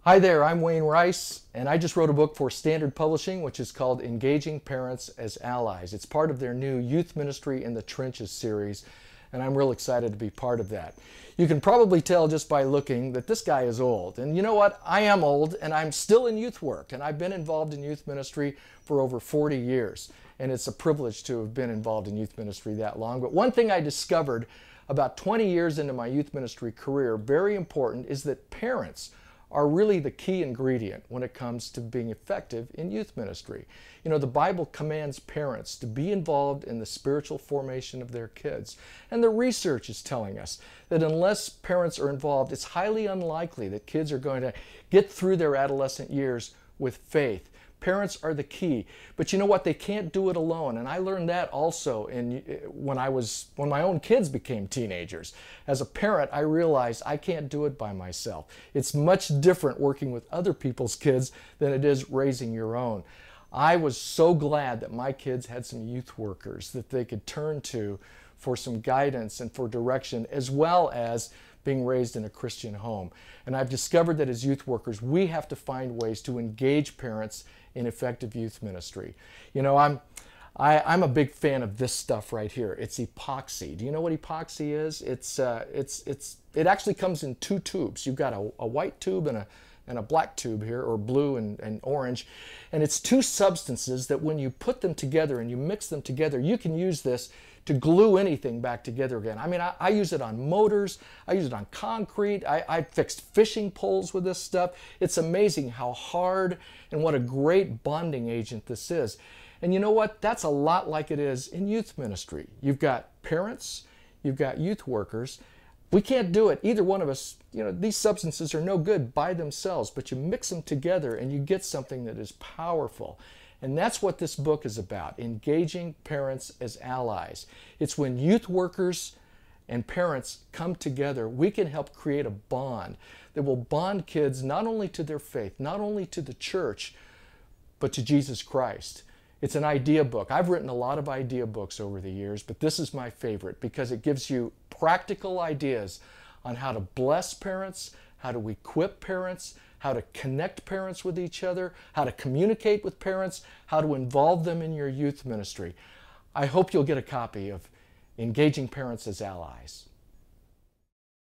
Hi there, I'm Wayne Rice, and I just wrote a book for Standard Publishing, which is called Engaging Parents as Allies. It's part of their new Youth Ministry in the Trenches series, and I'm real excited to be part of that. You can probably tell just by looking that this guy is old. And you know what? I am old, and I'm still in youth work, and I've been involved in youth ministry for over 40 years. And it's a privilege to have been involved in youth ministry that long. But one thing I discovered about 20 years into my youth ministry career, very important, is that parents are really the key ingredient when it comes to being effective in youth ministry. You know, the Bible commands parents to be involved in the spiritual formation of their kids. And the research is telling us that unless parents are involved, it's highly unlikely that kids are going to get through their adolescent years with faith. Parents are the key. But you know what? They can't do it alone. And I learned that also when my own kids became teenagers. As a parent, I realized I can't do it by myself. It's much different working with other people's kids than it is raising your own. I was so glad that my kids had some youth workers that they could turn to for some guidance and for direction, as well as being raised in a Christian home. And I've discovered that as youth workers, we have to find ways to engage parents in effective youth ministry. You know, I'm a big fan of this stuff right here. It's epoxy. Do you know what epoxy is? It actually comes in two tubes. You've got a white tube and a black tube here, or blue and orange. And it's two substances that when you put them together and you mix them together, you can use this to glue anything back together again. I mean, I use it on motors, I use it on concrete, I fixed fishing poles with this stuff. It's amazing how hard and what a great bonding agent this is. And you know what? That's a lot like it is in youth ministry. You've got parents, you've got youth workers. We can't do it, either one of us. You know, these substances are no good by themselves, but you mix them together and you get something that is powerful. And that's what this book is about, engaging parents as allies. It's when youth workers and parents come together, we can help create a bond that will bond kids not only to their faith, not only to the church, but to Jesus Christ. It's an idea book. I've written a lot of idea books over the years, but this is my favorite because it gives you practical ideas on how to bless parents, how to equip parents, how to connect parents with each other, how to communicate with parents, how to involve them in your youth ministry. I hope you'll get a copy of Engaging Parents as Allies.